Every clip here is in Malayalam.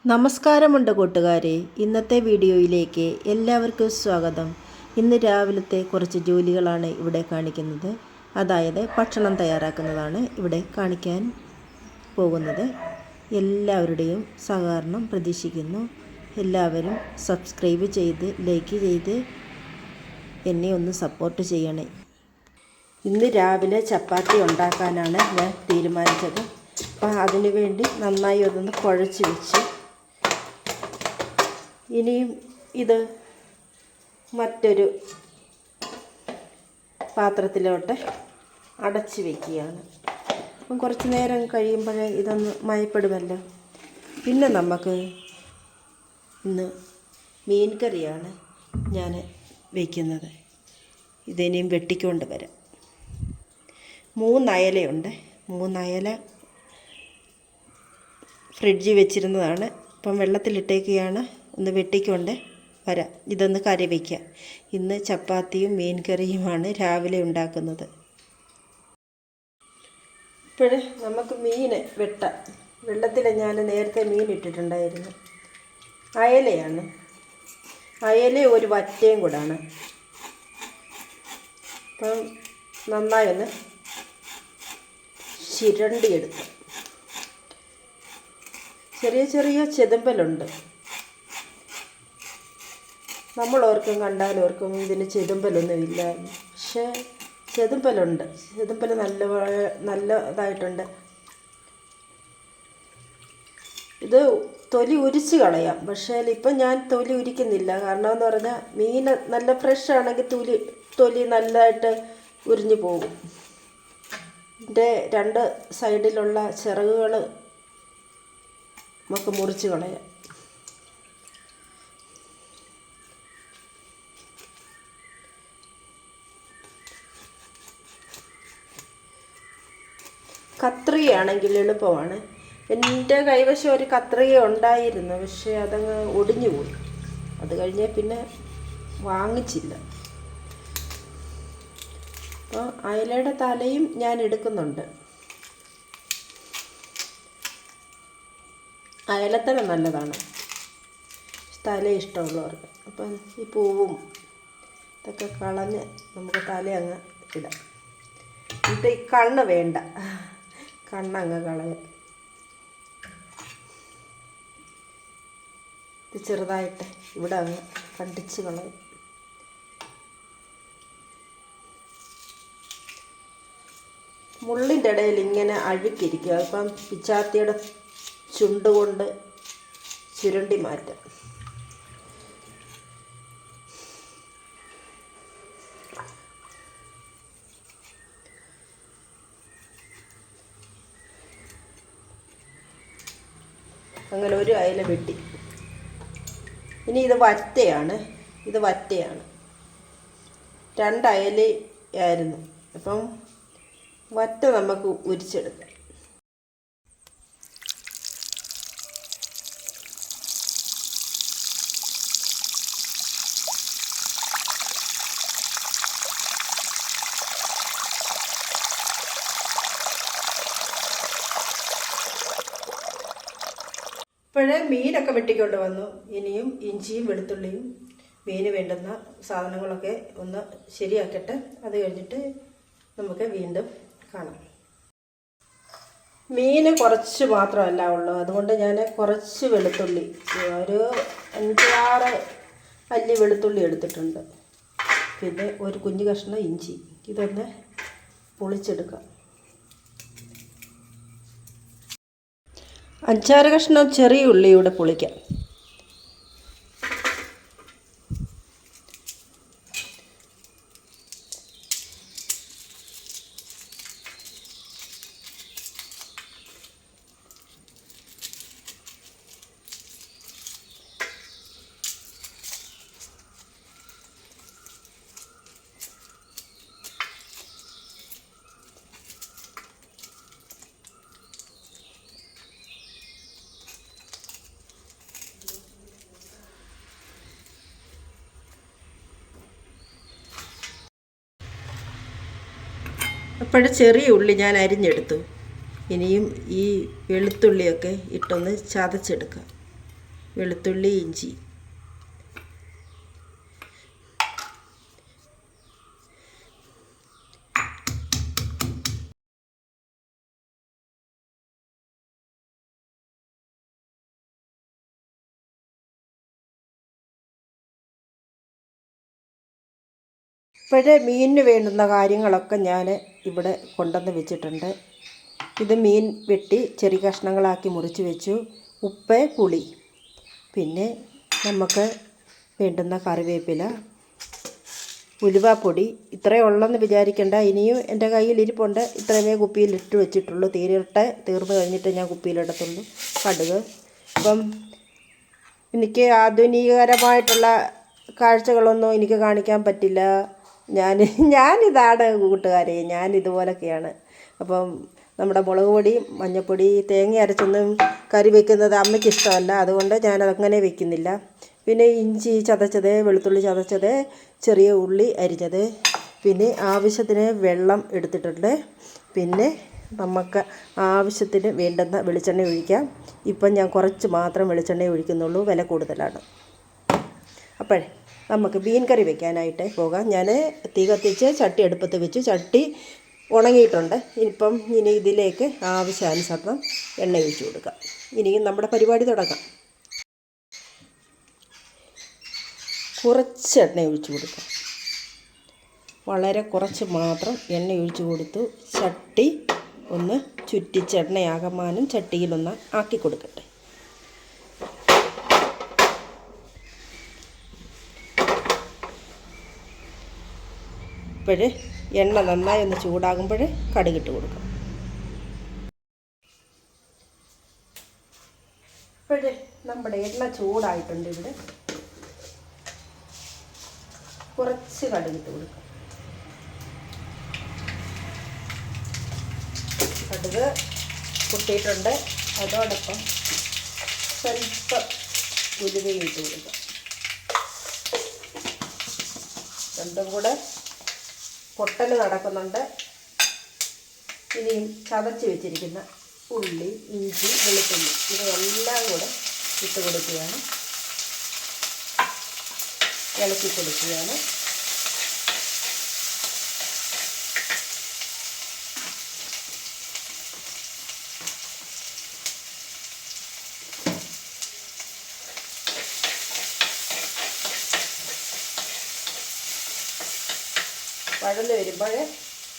നമസ്കാരമുണ്ട് കൂട്ടുകാരെ, ഇന്നത്തെ വീഡിയോയിലേക്ക് എല്ലാവർക്കും സ്വാഗതം. ഇന്ന് രാവിലത്തെ കുറച്ച് ജോലികളാണ് ഇവിടെ കാണിക്കുന്നത്. അതായത് ഭക്ഷണം തയ്യാറാക്കുന്നതാണ് ഇവിടെ കാണിക്കാൻ പോകുന്നത്. എല്ലാവരുടെയും സഹകരണം പ്രതീക്ഷിക്കുന്നു. എല്ലാവരും സബ്സ്ക്രൈബ് ചെയ്ത് ലൈക്ക് ചെയ്ത് എന്നെ ഒന്ന് സപ്പോർട്ട് ചെയ്യണേ. ഇന്ന് രാവിലെ ചപ്പാത്തി ഉണ്ടാക്കാനാണ് ഞാൻ തീരുമാനിച്ചത്. അപ്പം അതിനു വേണ്ടി നന്നായി അതൊന്ന് കുഴച്ച് വെച്ച് ഇനിയും ഇത് മറ്റൊരു പാത്രത്തിലോട്ട് അടച്ച് വയ്ക്കുകയാണ്. അപ്പം കുറച്ച് നേരം കഴിയുമ്പോഴേ ഇതൊന്ന് മയപ്പെടുമല്ലോ. പിന്നെ നമുക്ക് ഇന്ന് മീൻ കറിയാണ് ഞാൻ വയ്ക്കുന്നത്. ഇതിനെയും വെട്ടിക്കൊണ്ട് വരാം. 3 അയലയുണ്ട്. 3 അയല ഫ്രിഡ്ജിൽ വെച്ചിരുന്നതാണ്. ഇപ്പം വെള്ളത്തിലിട്ടേക്കുകയാണ്. ഒന്ന് വെട്ടിക്കൊണ്ട് വരാം. ഇതൊന്ന് കറി വയ്ക്കാം. ഇന്ന് ചപ്പാത്തിയും മീൻ കറിയുമാണ് രാവിലെ ഉണ്ടാക്കുന്നത്. ഇപ്പോഴേ നമുക്ക് മീൻ വെട്ടാം. വെള്ളത്തിൽ ഞാൻ നേരത്തെ മീൻ ഇട്ടിട്ടുണ്ടായിരുന്നു. അയലയാണ്. അയല ഒരു വറ്റയും കൂടാണ്. അപ്പം നന്നായി ഒന്ന് ചിരണ്ടിയെടുക്കാം. ചെറിയ ചെറിയ ചെതുമ്പലുണ്ട്. നമ്മളോർക്കും കണ്ടാലോർക്കും ഇതിന് ചെതുമ്പലൊന്നുമില്ല, പക്ഷേ ചെതുമ്പലുണ്ട്. ചെതുമ്പൽ നല്ലതായിട്ടുണ്ട്. ഇത് തൊലി ഉരിച്ച് കളയാം. പക്ഷേ ഇപ്പം ഞാൻ തൊലി ഉരിക്കുന്നില്ല. കാരണം എന്ന് പറഞ്ഞാൽ മീൻ നല്ല ഫ്രഷ് ആണെങ്കിൽ തൊലി നല്ലതായിട്ട് ഉരിഞ്ഞു പോകും. ഇതിൻ്റെ 2 സൈഡിലുള്ള ചിറകുകൾ നമുക്ക് മുറിച്ച് കളയാം. കത്രികയാണെങ്കിൽ എളുപ്പമാണ്. എൻ്റെ കൈവശം ഒരു കത്രിക ഉണ്ടായിരുന്നു, പക്ഷേ അതങ്ങ് ഒടിഞ്ഞു പോയി. അത് കഴിഞ്ഞ് പിന്നെ വാങ്ങിച്ചില്ല. അപ്പോൾ അയലയുടെ തലയും ഞാൻ എടുക്കുന്നുണ്ട്. അയലത്തല നല്ലതാണ്, തല ഇഷ്ടമുള്ളവർക്ക്. അപ്പം ഈ പൂവും ഇതൊക്കെ കളഞ്ഞ് നമുക്ക് തല അങ്ങ് ഇടാം. എന്നിട്ട് ഈ കണ്ണ് വേണ്ട, കണ്ണങ്ങ് കളയാം. ഇത് ചെറുതായിട്ട് ഇവിടെ അങ്ങ് കണ്ടിച്ച് കളയും. മുള്ളിൻ്റെ ഇടയിൽ ഇങ്ങനെ അഴുക്കിരിക്കുക. അപ്പം പിച്ചാത്തിയുടെ ചുണ്ടുകൊണ്ട് ചുരണ്ടി മാറ്റാം. അങ്ങനെ ഒരു അയല വെട്ടി. ഇനി ഇത് വറ്റയാണ്. 2 അയലയായിരുന്നു. അപ്പം വറ്റ നമുക്ക് ഉരിച്ചെടുക്കാം. ഇപ്പോഴേ മീനൊക്കെ വെട്ടിക്കൊണ്ട് വന്നു. ഇനിയും ഇഞ്ചിയും വെളുത്തുള്ളിയും മീന് വേണ്ടുന്ന സാധനങ്ങളൊക്കെ ഒന്ന് ശരിയാക്കട്ടെ. അത് കഴിഞ്ഞിട്ട് നമുക്ക് വീണ്ടും കാണാം. മീന് കുറച്ച് മാത്രമല്ല ഉള്ളൂ. അതുകൊണ്ട് ഞാൻ കുറച്ച് വെളുത്തുള്ളി, ഒരു 5-6 അല്ലി വെളുത്തുള്ളി എടുത്തിട്ടുണ്ട്. പിന്നെ ഒരു കുഞ്ഞു കഷ്ണം ഇഞ്ചി. ഇതൊന്ന് പൊളിച്ചെടുക്കാം. 5-6 കഷ്ണം ചെറിയ ഉള്ളിയൂടെ പൊളിക്കാം. അപ്പോൾ ചെറിയ ഉള്ളി ഞാൻ അരിഞ്ഞെടുത്തു. ഇനിയും ഈ വെളുത്തുള്ളിയൊക്കെ ഇട്ടൊന്ന് ചതച്ചെടുക്കാം. വെളുത്തുള്ളി, ഇഞ്ചി. ഇപ്പോഴേ മീനിന് വേണ്ടുന്ന കാര്യങ്ങളൊക്കെ ഞാൻ ഇവിടെ കൊണ്ടുവന്ന് വെച്ചിട്ടുണ്ട്. ഇത് മീൻ വെട്ടി ചെറിയ കഷ്ണങ്ങളാക്കി മുറിച്ച് വെച്ചു. ഉപ്പ്, പുളി, പിന്നെ നമുക്ക് വേണ്ടുന്ന കറിവേപ്പില, ഉലുവാപ്പൊടി. ഇത്രയേ ഉള്ളെന്ന് വിചാരിക്കേണ്ട, ഇനിയും എൻ്റെ കയ്യിലിരിപ്പുണ്ട്. ഇത്രയുമേ കുപ്പിയിലിട്ട് വെച്ചിട്ടുള്ളൂ. തീർന്നു കഴിഞ്ഞിട്ട് ഞാൻ കുപ്പിയിലിടത്തുള്ളൂ. കടുക്. അപ്പം എനിക്ക് ആധുനികരമായിട്ടുള്ള കാഴ്ചകളൊന്നും എനിക്ക് കാണിക്കാൻ പറ്റില്ല. ഞാനിതാണ് കൂട്ടുകാരെ, ഞാനിതുപോലൊക്കെയാണ്. അപ്പം നമ്മുടെ മുളക് പൊടി, മഞ്ഞൾപ്പൊടി, തേങ്ങ അരച്ചൊന്നും കറി വെക്കുന്നത് അമ്മയ്ക്ക് ഇഷ്ടമല്ല. അതുകൊണ്ട് ഞാനതങ്ങനെ വെക്കുന്നില്ല. പിന്നെ ഇഞ്ചി ചതച്ചത്, വെളുത്തുള്ളി ചതച്ചത്, ചെറിയ ഉള്ളി അരിഞ്ഞത്, പിന്നെ ആവശ്യത്തിന് വെള്ളം എടുത്തിട്ടുണ്ട്. പിന്നെ നമുക്ക് ആവശ്യത്തിന് വേണ്ടുന്ന വെളിച്ചെണ്ണ ഒഴിക്കാം. ഇപ്പം ഞാൻ കുറച്ച് മാത്രം വെളിച്ചെണ്ണ ഒഴിക്കുന്നുള്ളൂ, വില കൂടുതലാണ്. അപ്പോഴേ നമുക്ക് മീൻ കറി വെക്കാനായിട്ട് പോകാം. ഞാൻ തീ കത്തിച്ച് ചട്ടി അടുപ്പത്ത് വെച്ചു. ചട്ടി ഉണങ്ങിയിട്ടുണ്ട്. ഇനി ഇതിലേക്ക് ആവശ്യാനുസരണം എണ്ണ ഒഴിച്ച് കൊടുക്കാം. ഇനിയും നമ്മുടെ പരിപാടി തുടങ്ങാം. കുറച്ച് എണ്ണ ഒഴിച്ച് കൊടുക്കാം. വളരെ കുറച്ച് മാത്രം എണ്ണ ഒഴിച്ച് കൊടുത്തു. ചട്ടി ഒന്ന് ചുറ്റിച്ച് എണ്ണയാകമാനം ചട്ടിയിലൊന്ന് ആക്കി കൊടുക്കട്ടെ. എണ്ണ നന്നായി ഒന്ന് ചൂടാകുമ്പോൾ കടുകിട്ട് കൊടുക്കാം. നമ്മുടെ എണ്ണ ചൂടായിട്ടുണ്ട്. ഇവിടെ കുറച്ച് കടുകിട്ട് കൊടുക്കാം. കടുക് പൊട്ടിയിട്ടുണ്ട്. അതോടൊപ്പം സ്വല്പം ഉലുവയും ഇട്ട് കൊടുക്കാം. രണ്ടും കൂടെ പൊട്ടൽ നടക്കുന്നുണ്ട്. ഇനിയും ചതച്ച് വെച്ചിരിക്കുന്ന ഉള്ളി, ഇഞ്ചി, വെളുത്തുള്ളി ഇവയെല്ലാം കൂടെ ഇട്ട് കൊടുക്കുകയാണ്. ഇളക്കി കൊടുക്കുകയാണ്. വഴന്ന് വരുമ്പോൾ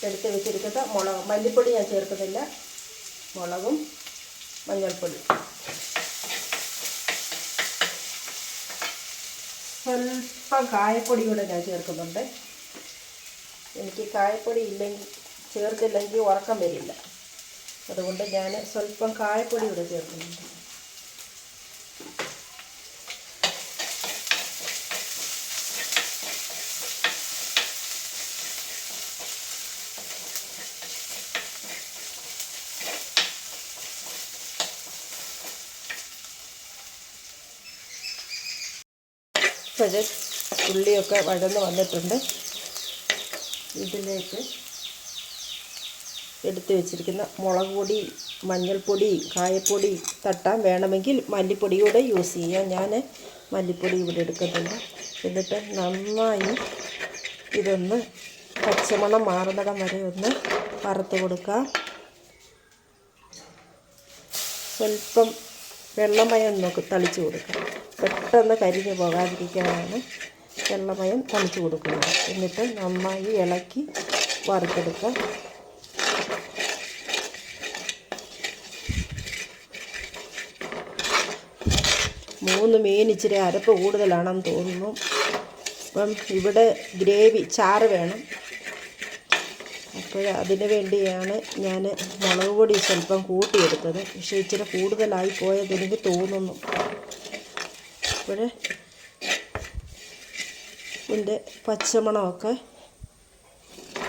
എടുത്ത് വെച്ചിരിക്കുന്ന മല്ലിപ്പൊടി ഞാൻ ചേർക്കുന്നില്ല. മുളകും മഞ്ഞൾപ്പൊടി, സ്വല്പം കായപ്പൊടി കൂടെ ഞാൻ ചേർക്കുന്നുണ്ട്. എനിക്ക് കായപ്പൊടി ചേർത്തില്ലെങ്കിൽ ഉറക്കം വരില്ല. അതുകൊണ്ട് ഞാൻ സ്വല്പം കായപ്പൊടി കൂടെ ചേർക്കുന്നുണ്ട്. ഉള്ളിയൊക്കെ വഴന്ന് വന്നിട്ടുണ്ട്. ഇതിലേക്ക് എടുത്ത് വെച്ചിരിക്കുന്ന മുളക് പൊടി, മഞ്ഞൾപ്പൊടി, കായപ്പൊടി തട്ടാൻ വേണമെങ്കിൽ മല്ലിപ്പൊടിയൂടെ യൂസ് ചെയ്യാം. ഞാൻ മല്ലിപ്പൊടി ഇവിടെ എടുക്കുന്നുണ്ട്. എന്നിട്ട് നന്നായി ഇതൊന്ന് പച്ചമണം മാറുന്നിടം വരെ ഒന്ന് വറുത്ത് കൊടുക്കാം. സ്വല്പം വെള്ളമയം നോക്കി തളിച്ച് കൊടുക്കാം. പെട്ടെന്ന് കരിഞ്ഞ് പോകാതിരിക്കാനാണ് വെള്ളമയം തളിച്ച് കൊടുക്കുന്നത്. എന്നിട്ട് നന്നായി ഇളക്കി വറുത്തെടുക്കാം. മീൻ ഇച്ചിരി അരപ്പ് കൂടുതലാണെന്ന് തോന്നുന്നു. അപ്പം ഇവിടെ ചാറ് വേണം. അപ്പോൾ അതിന് വേണ്ടിയാണ് ഞാൻ മുളക് പൊടി സ്വല്പം കൂട്ടിയെടുത്തത്. പക്ഷേ ഇച്ചിരി കൂടുതലായി പോയത് എനിക്ക് തോന്നുന്നു. അപ്പോൾ ഇതിൻ്റെ പച്ചമണമൊക്കെ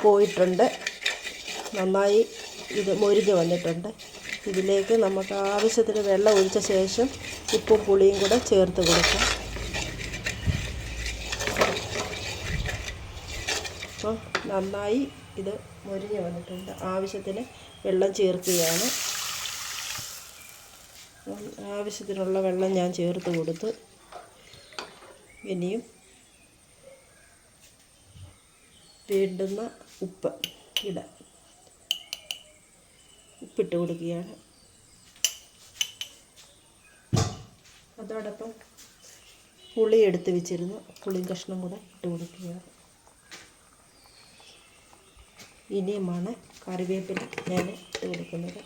പോയിട്ടുണ്ട്. നന്നായി ഇത് മൊരിഞ്ഞ് വന്നിട്ടുണ്ട്. ഇതിലേക്ക് നമുക്ക് ആവശ്യത്തിന് വെള്ളം ഒഴിച്ച ശേഷം ഉപ്പും പുളിയും കൂടെ ചേർത്ത് കൊടുക്കാം. അപ്പോൾ നന്നായി ഇത് മൊരിഞ്ഞ് വന്നിട്ടുണ്ട്. ആവശ്യത്തിന് വെള്ളം ചേർക്കുകയാണ്. ആവശ്യത്തിനുള്ള വെള്ളം ഞാൻ ചേർത്ത് കൊടുത്തു. ഇനിയും വേണ്ടുന്ന ഉപ്പിട്ട് കൊടുക്കുകയാണ്. അതോടൊപ്പം പുളി എടുത്ത് വെച്ചിരുന്നു, പുളിയും കഷ്ണം കൂടെ ഇട്ട് കൊടുക്കുകയാണ്. ഇനിയുമാണ് കറിവേപ്പില ഞാൻ ഇട്ട് കൊടുക്കുന്നത്.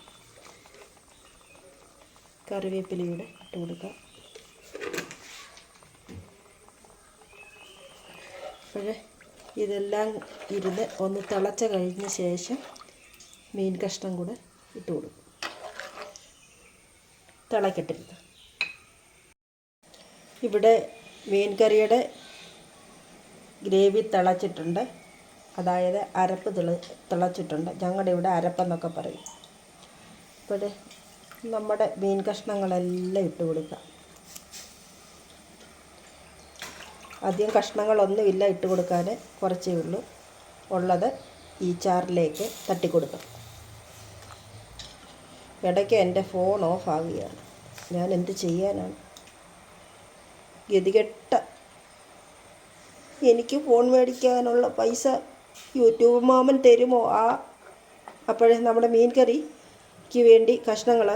കറിവേപ്പിലയൂടെ ഇട്ട് കൊടുക്കാം. അപ്പോൾ ഇതെല്ലാം ഇരുന്ന് ഒന്ന് തിളച്ച കഴിഞ്ഞ ശേഷം മീൻ കഷ്ണം കൂടെ ഇട്ട് കൊടുക്കും. തിളക്കട്ടിരുത്. ഇവിടെ മീൻ കറിയുടെ ഗ്രേവി തിളച്ചിട്ടുണ്ട്. അതായത് അരപ്പ് തിളച്ചിട്ടുണ്ട്. ഞങ്ങളുടെ ഇവിടെ അരപ്പെന്നൊക്കെ പറയും. അപ്പോൾ നമ്മുടെ മീൻ കഷ്ണങ്ങളെല്ലാം ഇട്ട് കൊടുക്കാം. അധികം കഷ്ണങ്ങളൊന്നുമില്ല ഇട്ട് കൊടുക്കാൻ, കുറച്ചേ ഉള്ളൂ. ഉള്ളത് ഈ ചാറിലേക്ക് തട്ടിക്കൊടുക്കാം. ഇടയ്ക്ക് എൻ്റെ ഫോൺ ഓഫ് ആകുകയാണ്. ഞാൻ എന്ത് ചെയ്യാനാണ്? ഗതികെട്ട എനിക്ക് ഫോൺ മേടിക്കാനുള്ള പൈസ യൂട്യൂബ് മാമൻ തരുമോ? അപ്പോഴേ നമ്മുടെ മീൻ കറിക്ക് വേണ്ടി കഷ്ണങ്ങൾ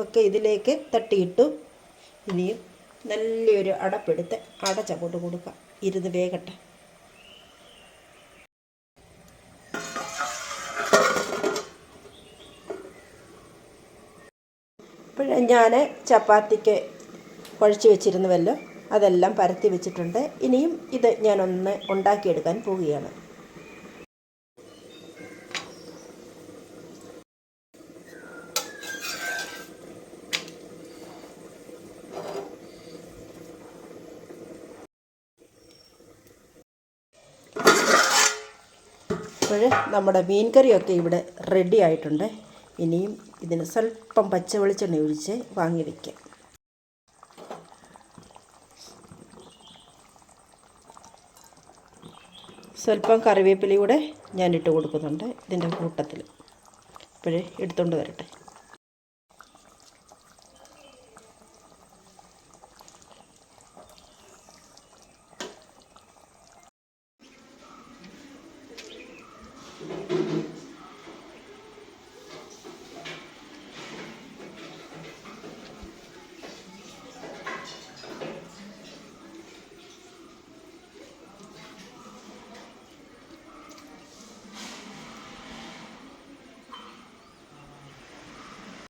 ഒക്കെ ഇതിലേക്ക് തട്ടിയിട്ടു. ഇനിയും നല്ലൊരു അടപ്പെടുത്ത് അടച്ചങ്ങോട്ട് കൊടുക്കാം. ഇരുന്ന് വേകട്ടെ. ഇപ്പോൾ ഞാൻ ചപ്പാത്തിക്ക് കുഴച്ച് വെച്ചിരുന്നുവല്ലോ, അതെല്ലാം പരത്തി വെച്ചിട്ടുണ്ട്. ഇനിയും ഇത് ഞാനൊന്ന് ഉണ്ടാക്കിയെടുക്കാൻ പോവുകയാണ്. അപ്പോൾ നമ്മുടെ മീൻ കറിയൊക്കെ ഇവിടെ റെഡി ആയിട്ടുണ്ട്. ഇനിയും ഇതിന് സ്വല്പം പച്ച വെളിച്ചെണ്ണ ഒഴിച്ച് വാങ്ങി വയ്ക്കാം. സ്വല്പം കറിവേപ്പില കൂടെ ഞാനിട്ട് കൊടുക്കുന്നുണ്ട് ഇതിൻ്റെ കൂട്ടത്തിൽ. ഇപ്പോഴേ എടുത്തുകൊണ്ട് വരട്ടെ.